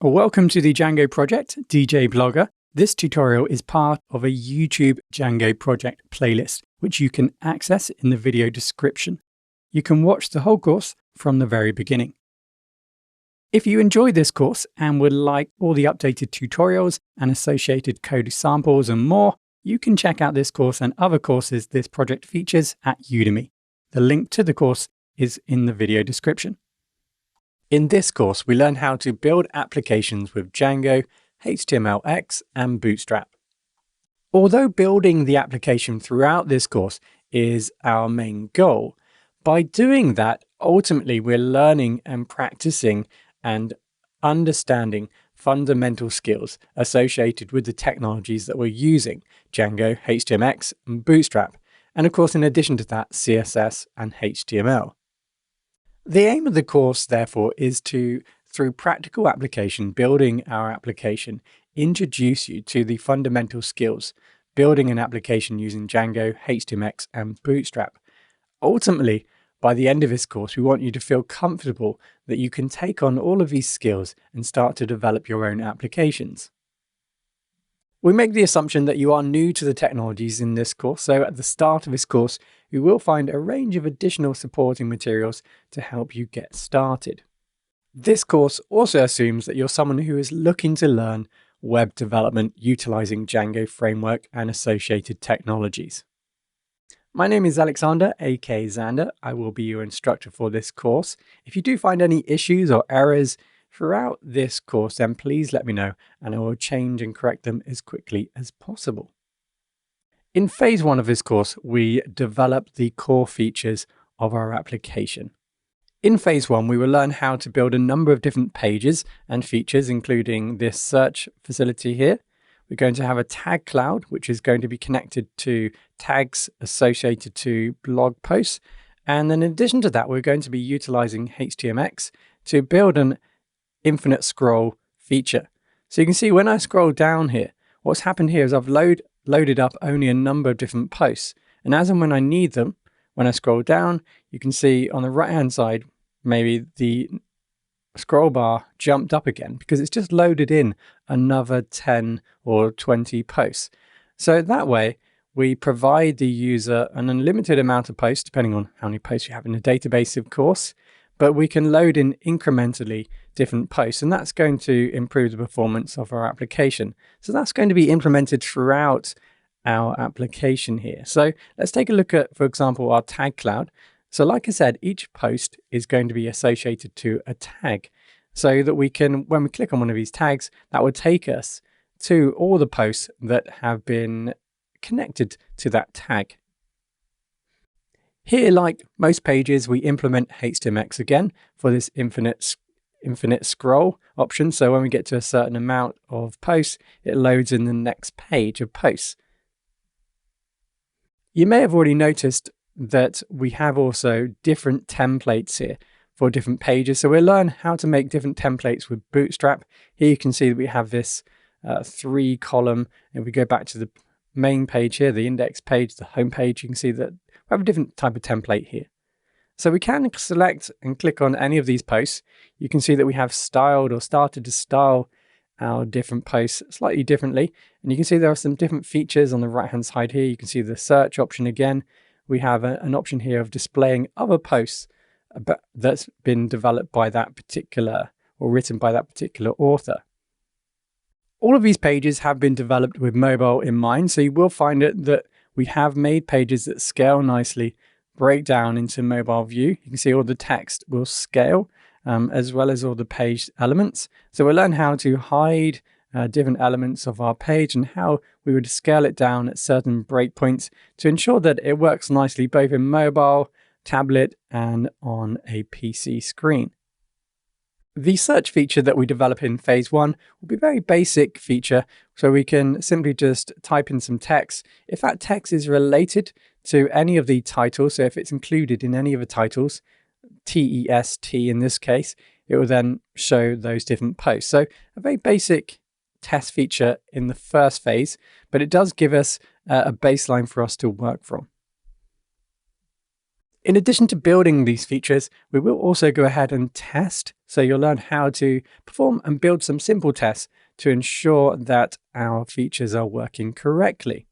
Welcome to the Django Project, djblogger. This tutorial is part of a YouTube Django Project playlist, which you can access in the video description. You can watch the whole course from the very beginning. If you enjoyed this course and would like all the updated tutorials and associated code samples and more, you can check out this course and other courses this project features at Udemy. The link to the course is in the video description. In this course, we learn how to build applications with Django, HTMX, and Bootstrap. Although building the application throughout this course is our main goal, by doing that, ultimately we're learning and practicing and understanding fundamental skills associated with the technologies that we're using, Django, HTMX, and Bootstrap, and of course, in addition to that, CSS and HTML. The aim of the course, therefore, is to, through practical application, building our application, introduce you to the fundamental skills, building an application using Django, HTMX, and Bootstrap. Ultimately, by the end of this course, we want you to feel comfortable that you can take on all of these skills and start to develop your own applications. We make the assumption that you are new to the technologies in this course, so at the start of this course, you will find a range of additional supporting materials to help you get started. This course also assumes that you're someone who is looking to learn web development utilizing Django Framework and associated technologies. My name is Alexander, aka Xander. I will be your instructor for this course. If you do find any issues or errors throughout this course, then please let me know and I will change and correct them as quickly as possible. In phase 1 of this course, we develop the core features of our application. In phase 1, we will learn how to build a number of different pages and features, including this search facility here. We're going to have a tag cloud, which is going to be connected to tags associated to blog posts. And then in addition to that, we're going to be utilizing HTMX to build an infinite scroll feature. So you can see when I scroll down here, what's happened here is I've loaded up only a number of different posts. And as and when I need them, when I scroll down, you can see on the right-hand side, maybe the scroll bar jumped up again because it's just loaded in another 10 or 20 posts. So that way, we provide the user an unlimited amount of posts, depending on how many posts you have in the database, of course, but we can load in incrementally different posts, and that's going to improve the performance of our application. So that's going to be implemented throughout our application here. So let's take a look at, for example, our tag cloud. So like I said, each post is going to be associated to a tag so that we can, when we click on one of these tags, that would take us to all the posts that have been connected to that tag. Here, like most pages, we implement HTMX again for this infinite scroll option. So when we get to a certain amount of posts, it loads in the next page of posts. You may have already noticed that we have also different templates here for different pages. So we'll learn how to make different templates with Bootstrap. Here you can see that we have this 3-column. If we go back to the main page here, the index page, the home page, you can see that we have a different type of template here. So we can select and click on any of these posts. You can see that we have styled or started to style our different posts slightly differently. And you can see there are some different features on the right-hand side here. You can see the search option again. We have an option here of displaying other posts that's been developed by that particular or written by that particular author. All of these pages have been developed with mobile in mind. So you will find it that we have made pages that scale nicely, break down into mobile view. You can see all the text will scale as well as all the page elements. So we'll learn how to hide different elements of our page and how we would scale it down at certain breakpoints to ensure that it works nicely both in mobile, tablet, and on a PC screen. The search feature that we develop in phase 1 will be a very basic feature, so we can simply just type in some text. If that text is related to any of the titles, so if it's included in any of the titles, TEST in this case, it will then show those different posts. So a very basic test feature in the first phase, but it does give us a baseline for us to work from. In addition to building these features, we will also go ahead and test. So you'll learn how to perform and build some simple tests to ensure that our features are working correctly.